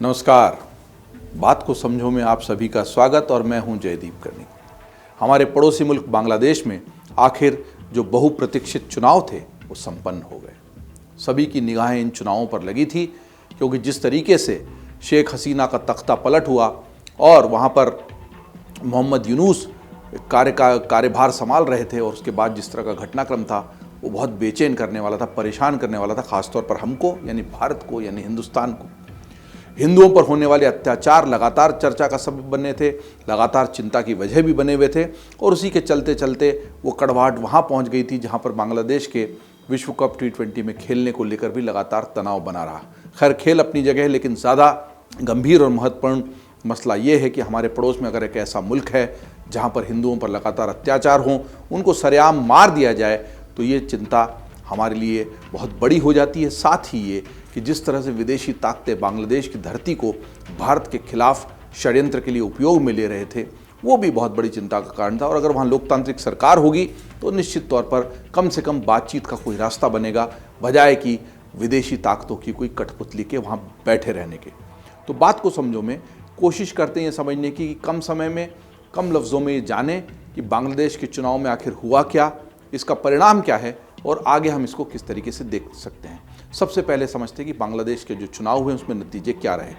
नमस्कार। बात को समझो में आप सभी का स्वागत और मैं हूं जयदीप कर्णी। हमारे पड़ोसी मुल्क बांग्लादेश में आखिर जो बहुप्रतीक्षित चुनाव थे वो संपन्न हो गए। सभी की निगाहें इन चुनावों पर लगी थी क्योंकि जिस तरीके से शेख हसीना का तख्ता पलट हुआ और वहां पर मोहम्मद यूनुस कार्यभार संभाल रहे थे और उसके बाद जिस तरह का घटनाक्रम था वो बहुत बेचैन करने वाला था, परेशान करने वाला था, खासतौर पर हमको यानी भारत को यानी हिंदुस्तान को। हिंदुओं पर होने वाले अत्याचार लगातार चर्चा का सबब बने थे, लगातार चिंता की वजह भी बने हुए थे और उसी के चलते चलते वो कड़वाहट वहाँ पहुँच गई थी जहाँ पर बांग्लादेश के विश्व कप T20 में खेलने को लेकर भी लगातार तनाव बना रहा। खैर, खेल अपनी जगह है, लेकिन ज़्यादा गंभीर और महत्वपूर्ण मसला ये है कि हमारे पड़ोस में अगर एक ऐसा मुल्क है जहाँ पर हिंदुओं पर लगातार अत्याचार हों, उनको सरेआम मार दिया जाए, तो ये चिंता हमारे लिए बहुत बड़ी हो जाती है। साथ ही ये कि जिस तरह से विदेशी ताकतें बांग्लादेश की धरती को भारत के खिलाफ षड्यंत्र के लिए उपयोग में ले रहे थे, वो भी बहुत बड़ी चिंता का कारण था। और अगर वहाँ लोकतांत्रिक सरकार होगी तो निश्चित तौर पर कम से कम बातचीत का कोई रास्ता बनेगा, बजाय कि विदेशी ताकतों की कोई कठपुतली के वहाँ बैठे रहने के। तो बात को समझो में कोशिश करते हैं ये समझने की कि कम समय में कम लफ्ज़ों में ये जाने कि बांग्लादेश के चुनाव में आखिर हुआ क्या, इसका परिणाम क्या है और आगे हम इसको किस तरीके से देख सकते हैं। सबसे पहले समझते हैं कि बांग्लादेश के जो चुनाव हुए उसमें नतीजे क्या रहे।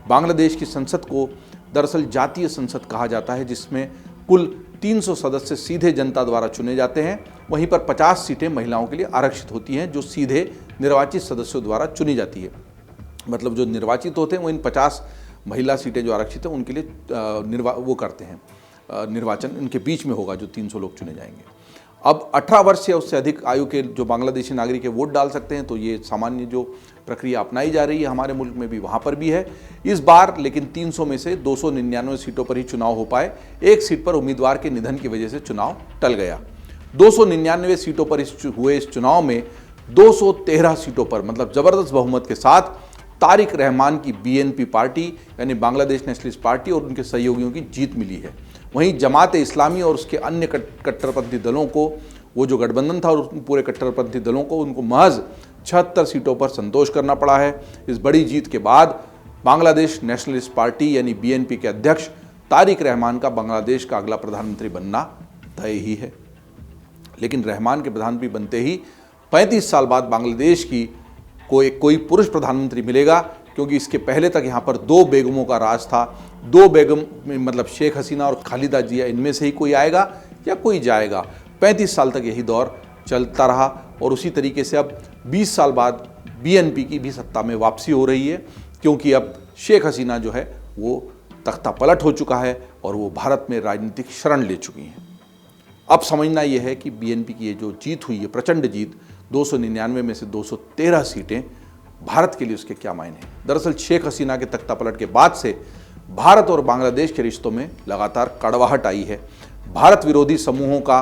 बांग्लादेश की संसद को दरअसल जातीय संसद कहा जाता है, जिसमें कुल 300 सदस्य सीधे जनता द्वारा चुने जाते हैं। वहीं पर 50 सीटें महिलाओं के लिए आरक्षित होती हैं जो सीधे निर्वाचित सदस्यों द्वारा चुनी जाती है। मतलब जो निर्वाचित होते हैं वो इन 50 महिला सीटें जो आरक्षित हैं उनके लिए वो करते हैं, निर्वाचन इनके बीच में होगा जो 300 लोग चुने जाएंगे। अब 18 वर्ष या उससे अधिक आयु के जो बांग्लादेशी नागरिक है वोट डाल सकते हैं। तो ये सामान्य जो प्रक्रिया अपनाई जा रही है हमारे मुल्क में भी, वहाँ पर भी है इस बार। लेकिन 300 में से 299 सीटों पर ही चुनाव हो पाए। एक सीट पर उम्मीदवार के निधन की वजह से चुनाव टल गया। 299 सीटों पर हुए इस चुनाव में 213 सीटों पर मतलब ज़बरदस्त बहुमत के साथ तारिक रहमान की BNP पार्टी यानी बांग्लादेश नेशनलिस्ट पार्टी और उनके सहयोगियों की जीत मिली है। वहीं जमात इस्लामी और उसके अन्य कट्टरपंथी दलों को, वो जो गठबंधन था और पूरे कट्टरपंथी दलों को, उनको महज 76 सीटों पर संतोष करना पड़ा है। इस बड़ी जीत के बाद बांग्लादेश नेशनलिस्ट पार्टी यानी BNP के अध्यक्ष तारिक रहमान का बांग्लादेश का अगला प्रधानमंत्री बनना तय ही है। लेकिन रहमान के प्रधानमंत्री बनते ही 35 साल बाद बांग्लादेश की कोई पुरुष प्रधानमंत्री मिलेगा, क्योंकि इसके पहले तक यहाँ पर 2 बेगमों का राज था। 2 बेगम मतलब शेख हसीना और खालिदा जिया, इनमें से ही कोई आएगा या कोई जाएगा। 35 साल तक यही दौर चलता रहा और उसी तरीके से अब 20 साल बाद BNP की भी सत्ता में वापसी हो रही है, क्योंकि अब शेख हसीना जो है वो तख्ता पलट हो चुका है और वो भारत में राजनीतिक शरण ले चुकी हैं। अब समझना ये है कि BNP की ये जो जीत हुई है, प्रचंड जीत, 299 में से 213 सीटें, भारत के लिए उसके क्या मायने हैं। दरअसल शेख हसीना के तख्ता पलट के बाद से भारत और बांग्लादेश के रिश्तों में लगातार कड़वाहट आई है। भारत विरोधी समूहों का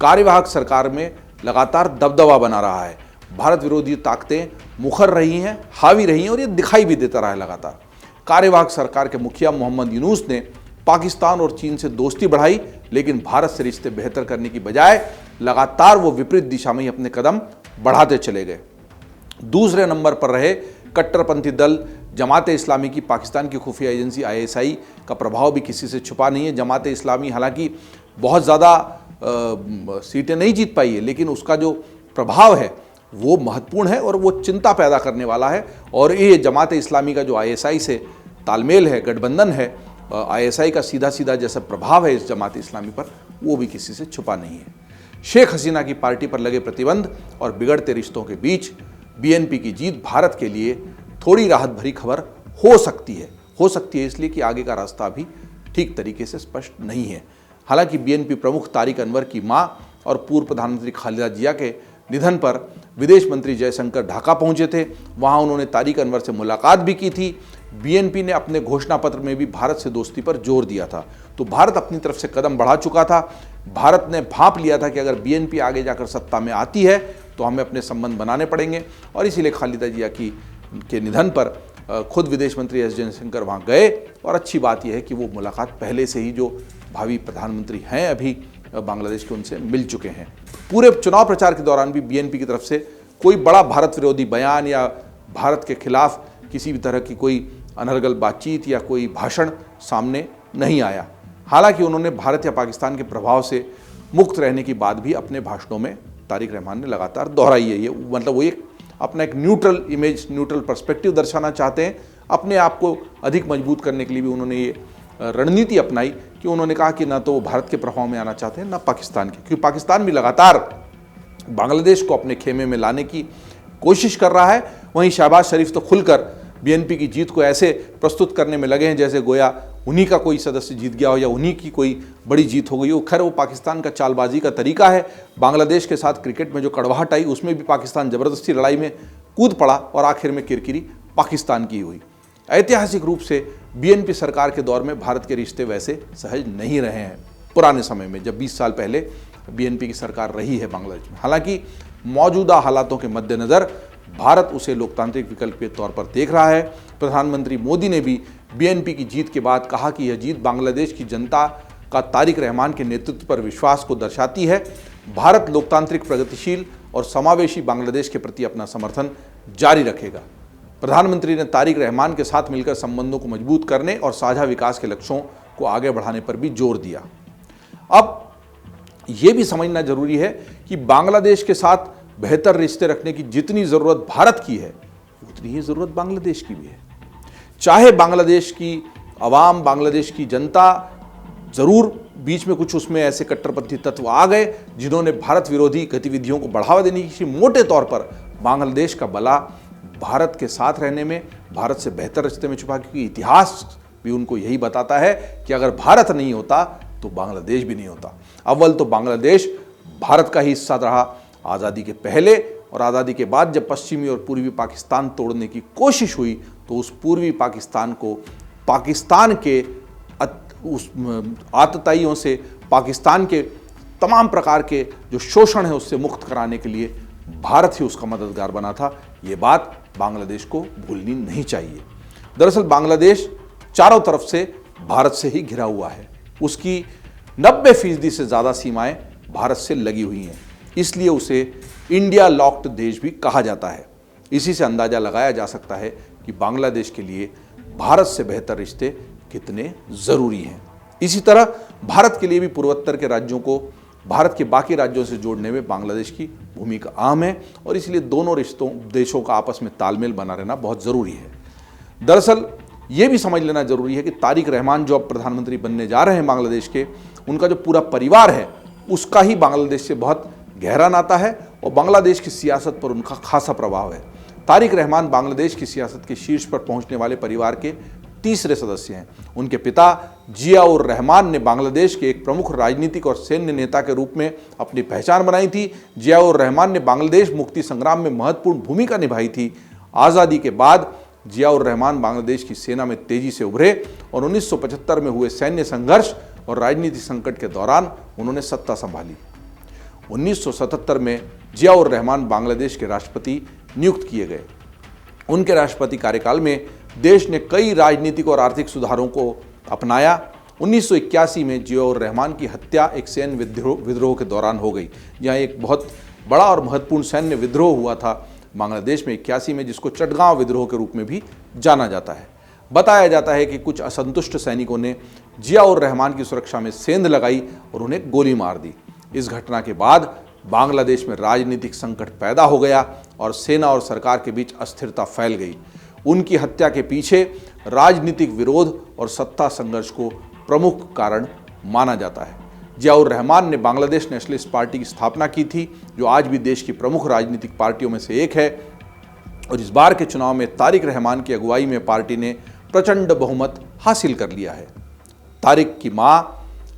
कार्यवाहक सरकार में लगातार दबदबा बना रहा है। भारत विरोधी ताकतें मुखर रही हैं, हावी रही हैं और ये दिखाई भी देता रहा है लगातार। कार्यवाहक सरकार के मुखिया मोहम्मद यूनुस ने पाकिस्तान और चीन से दोस्ती बढ़ाई, लेकिन भारत से रिश्ते बेहतर करने की बजाय लगातार वो विपरीत दिशा में ही अपने कदम बढ़ाते चले गए। दूसरे नंबर पर रहे कट्टरपंथी दल जमात इस्लामी की पाकिस्तान की खुफिया एजेंसी ISI का प्रभाव भी किसी से छुपा नहीं है। जमात इस्लामी हालांकि बहुत ज़्यादा सीटें नहीं जीत पाई है, लेकिन उसका जो प्रभाव है वो महत्वपूर्ण है और वो चिंता पैदा करने वाला है। और ये जमात इस्लामी का जो ISI से तालमेल है, गठबंधन है, ISI का सीधा सीधा जैसा प्रभाव है इस जमात इस्लामी पर, वो भी किसी से छुपा नहीं है। शेख हसीना की पार्टी पर लगे प्रतिबंध और बिगड़ते रिश्तों के बीच BNP की जीत भारत के लिए थोड़ी राहत भरी खबर हो सकती है इसलिए कि आगे का रास्ता अभी ठीक तरीके से स्पष्ट नहीं है। हालांकि BNP प्रमुख तारिक अनवर की मां और पूर्व प्रधानमंत्री खालिदा जिया के निधन पर विदेश मंत्री जयशंकर ढाका पहुंचे थे। वहां उन्होंने तारिक अनवर से मुलाकात भी की थी। BNP ने अपने घोषणा पत्र में भी भारत से दोस्ती पर जोर दिया था। तो भारत अपनी तरफ से कदम बढ़ा चुका था। भारत ने भांप लिया था कि अगर BNP आगे जाकर सत्ता में आती है तो हमें अपने संबंध बनाने पड़ेंगे, और इसीलिए खालिदा जिया के निधन पर खुद विदेश मंत्री एस जयशंकर वहाँ गए। और अच्छी बात यह है कि वो मुलाकात पहले से ही जो भावी प्रधानमंत्री हैं अभी बांग्लादेश के, उनसे मिल चुके हैं। पूरे चुनाव प्रचार के दौरान भी BNP की तरफ से कोई बड़ा भारत विरोधी बयान या भारत के खिलाफ किसी भी तरह की कोई अनर्गल बातचीत या कोई भाषण सामने नहीं आया। हालांकि उन्होंने भारत या पाकिस्तान के प्रभाव से मुक्त रहने की बात भी अपने भाषणों में तारिक रहमान ने लगातार दोहराई है। ये मतलब वो एक अपना एक न्यूट्रल इमेज, न्यूट्रल पर्सपेक्टिव दर्शाना चाहते हैं। अपने आप को अधिक मजबूत करने के लिए भी उन्होंने ये रणनीति अपनाई कि उन्होंने कहा कि ना तो वो भारत के प्रभाव में आना चाहते हैं ना पाकिस्तान के, क्योंकि पाकिस्तान भी लगातार बांग्लादेश को अपने खेमे में लाने की कोशिश कर रहा है। वहीं शहबाज शरीफ तो खुलकर बीएनपी की जीत को ऐसे प्रस्तुत करने में लगे हैं जैसे गोया उन्हीं का कोई सदस्य जीत गया हो या उन्हीं की कोई बड़ी जीत हो गई हो। खैर वो पाकिस्तान का चालबाजी का तरीका है। बांग्लादेश के साथ क्रिकेट में जो कड़वाहट आई उसमें भी पाकिस्तान जबरदस्ती लड़ाई में कूद पड़ा और आखिर में किरकिरी पाकिस्तान की हुई। ऐतिहासिक रूप से बीएनपी सरकार के दौर में भारत के रिश्ते वैसे सहज नहीं रहे हैं पुराने समय में, जब 20 साल पहले बीएनपी की सरकार रही है बांग्लादेश में। हालांकि मौजूदा हालातों के मद्देनज़र भारत उसे लोकतांत्रिक विकल्प के तौर पर देख रहा है। प्रधानमंत्री मोदी ने भी बीएनपी की जीत के बाद कहा कि यह जीत बांग्लादेश की जनता का तारिक रहमान के नेतृत्व पर विश्वास को दर्शाती है। भारत लोकतांत्रिक, प्रगतिशील और समावेशी बांग्लादेश के प्रति अपना समर्थन जारी रखेगा। प्रधानमंत्री ने तारिक रहमान के साथ मिलकर संबंधों को मजबूत करने और साझा विकास के लक्ष्यों को आगे बढ़ाने पर भी जोर दिया। अब यह भी समझना जरूरी है कि बांग्लादेश के साथ बेहतर रिश्ते रखने की जितनी ज़रूरत भारत की है उतनी ही ज़रूरत बांग्लादेश की भी है। चाहे बांग्लादेश की आवाम, बांग्लादेश की जनता, ज़रूर बीच में कुछ उसमें ऐसे कट्टरपंथी तत्व आ गए जिन्होंने भारत विरोधी गतिविधियों को बढ़ावा देने की, मोटे तौर पर बांग्लादेश का भला भारत के साथ रहने में, भारत से बेहतर रिश्ते में छुपा, क्योंकि इतिहास भी उनको यही बताता है कि अगर भारत नहीं होता तो बांग्लादेश भी नहीं होता। अव्वल तो बांग्लादेश भारत का ही हिस्सा रहा आज़ादी के पहले, और आज़ादी के बाद जब पश्चिमी और पूर्वी पाकिस्तान तोड़ने की कोशिश हुई तो उस पूर्वी पाकिस्तान को पाकिस्तान के उस आतताइयों से, पाकिस्तान के तमाम प्रकार के जो शोषण है उससे मुक्त कराने के लिए भारत ही उसका मददगार बना था। ये बात बांग्लादेश को भूलनी नहीं चाहिए। दरअसल बांग्लादेश चारों तरफ से भारत से ही घिरा हुआ है। उसकी 90% से ज़्यादा सीमाएं भारत से लगी हुई हैं, इसलिए उसे इंडिया लॉक्ड देश भी कहा जाता है। इसी से अंदाज़ा लगाया जा सकता है कि बांग्लादेश के लिए भारत से बेहतर रिश्ते कितने ज़रूरी हैं। इसी तरह भारत के लिए भी पूर्वोत्तर के राज्यों को भारत के बाकी राज्यों से जोड़ने में बांग्लादेश की भूमिका अहम है, और इसलिए दोनों देशों का आपस में तालमेल बना रहना बहुत ज़रूरी है। दरअसल ये भी समझ लेना ज़रूरी है कि तारिक रहमान जो अब प्रधानमंत्री बनने जा रहे हैं बांग्लादेश के, उनका जो पूरा परिवार है उसका ही बांग्लादेश से बहुत गहरा नाता है और बांग्लादेश की सियासत पर उनका खासा प्रभाव है। तारिक रहमान बांग्लादेश की सियासत के शीर्ष पर पहुंचने वाले परिवार के तीसरे सदस्य हैं। उनके पिता जियाउर रहमान ने बांग्लादेश के एक प्रमुख राजनीतिक और सैन्य नेता के रूप में अपनी पहचान बनाई थी। जियाउर रहमान ने बांग्लादेश मुक्ति संग्राम में महत्वपूर्ण भूमिका निभाई थी। आज़ादी के बाद जियाउर रहमान बांग्लादेश की सेना में तेजी से उभरे और 1975 में हुए सैन्य संघर्ष और राजनीतिक संकट के दौरान उन्होंने सत्ता संभाली। 1977 में जियाउर रहमान बांग्लादेश के राष्ट्रपति नियुक्त किए गए। उनके राष्ट्रपति कार्यकाल में देश ने कई राजनीतिक और आर्थिक सुधारों को अपनाया। 1981 में जियाउर रहमान की हत्या एक सैन्य विद्रोह के दौरान हो गई, जहां एक बहुत बड़ा और महत्वपूर्ण सैन्य विद्रोह हुआ था बांग्लादेश में 81 में, जिसको चटगांव विद्रोह के रूप में भी जाना जाता है। बताया जाता है कि कुछ असंतुष्ट सैनिकों ने जियाउर रहमान की सुरक्षा में सेंध लगाई और उन्हें गोली मार दी। इस घटना के बाद बांग्लादेश में राजनीतिक संकट पैदा हो गया और सेना और सरकार के बीच अस्थिरता फैल गई। उनकी हत्या के पीछे राजनीतिक विरोध और सत्ता संघर्ष को प्रमुख कारण माना जाता है। जियाउर रहमान ने बांग्लादेश नेशनलिस्ट पार्टी की स्थापना की थी, जो आज भी देश की प्रमुख राजनीतिक पार्टियों में से एक है, और इस बार के चुनाव में तारिक रहमान की अगुवाई में पार्टी ने प्रचंड बहुमत हासिल कर लिया है। तारिक की मां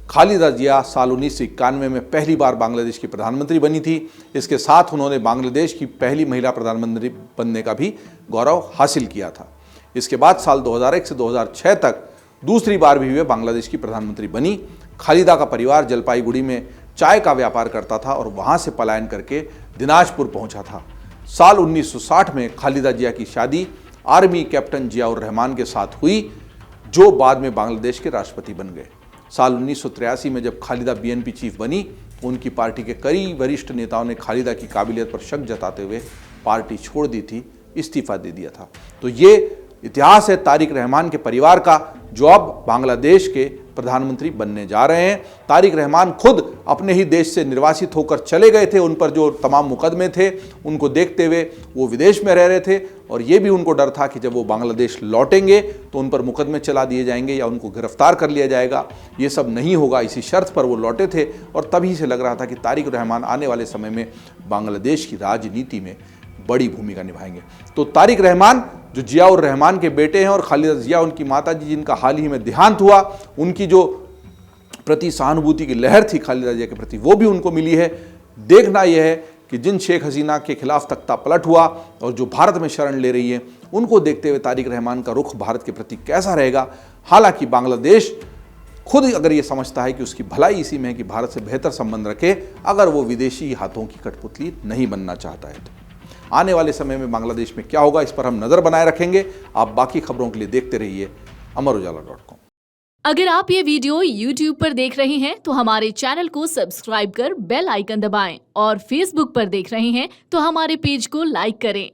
खालिदा जिया साल 1991 में पहली बार बांग्लादेश की प्रधानमंत्री बनी थी। इसके साथ उन्होंने बांग्लादेश की पहली महिला प्रधानमंत्री बनने का भी गौरव हासिल किया था। इसके बाद साल 2001 से 2006 तक दूसरी बार भी वे बांग्लादेश की प्रधानमंत्री बनी। खालिदा का परिवार जलपाईगुड़ी में चाय का व्यापार करता था और वहां से पलायन करके दिनाजपुर पहुंचा था। साल 1960 में खालिदा जिया की शादी आर्मी कैप्टन जियाउर रहमान के साथ हुई, जो बाद में बांग्लादेश के राष्ट्रपति बन गए। साल 1983 में जब खालिदा बीएनपी चीफ बनी, उनकी पार्टी के कई वरिष्ठ नेताओं ने खालिदा की काबिलियत पर शक जताते हुए पार्टी छोड़ दी थी, इस्तीफा दे दिया था। तो ये इतिहास है तारिक रहमान के परिवार का, जो अब बांग्लादेश के प्रधानमंत्री बनने जा रहे हैं। तारिक रहमान खुद अपने ही देश से निर्वासित होकर चले गए थे। उन पर जो तमाम मुकदमे थे उनको देखते हुए वो विदेश में रह रहे थे, और ये भी उनको डर था कि जब वो बांग्लादेश लौटेंगे तो उन पर मुकदमे चला दिए जाएंगे या उनको गिरफ्तार कर लिया जाएगा। ये सब नहीं होगा, इसी शर्त पर वो लौटे थे, और तभी से लग रहा था कि तारिक रहमान आने वाले समय में बांग्लादेश की राजनीति में बड़ी भूमिका निभाएंगे। तो तारिक रहमान जो जियाउर रहमान के बेटे हैं, और खालिदा जिया उनकी माताजी जिनका हाल ही में देहांत हुआ, उनकी जो प्रति सहानुभूति की लहर थी खालिदा जिया के प्रति, वो भी उनको मिली है। देखना यह है कि जिन शेख हसीना के खिलाफ तख्ता पलट हुआ और जो भारत में शरण ले रही है, उनको देखते हुए तारिक रहमान का रुख भारत के प्रति कैसा रहेगा। हालांकि बांग्लादेश खुद अगर ये समझता है कि उसकी भलाई इसी में है कि भारत से बेहतर संबंध रखे, अगर वो विदेशी हाथों की कठपुतली नहीं बनना चाहता है। तो आने वाले समय में बांग्लादेश में क्या होगा, इस पर हम नजर बनाए रखेंगे। आप बाकी खबरों के लिए देखते रहिए अमरउजाला.com। अगर आप ये वीडियो YouTube पर देख रहे हैं तो हमारे चैनल को सब्सक्राइब कर बेल आइकन दबाएं, और Facebook पर देख रहे हैं तो हमारे पेज को लाइक करें।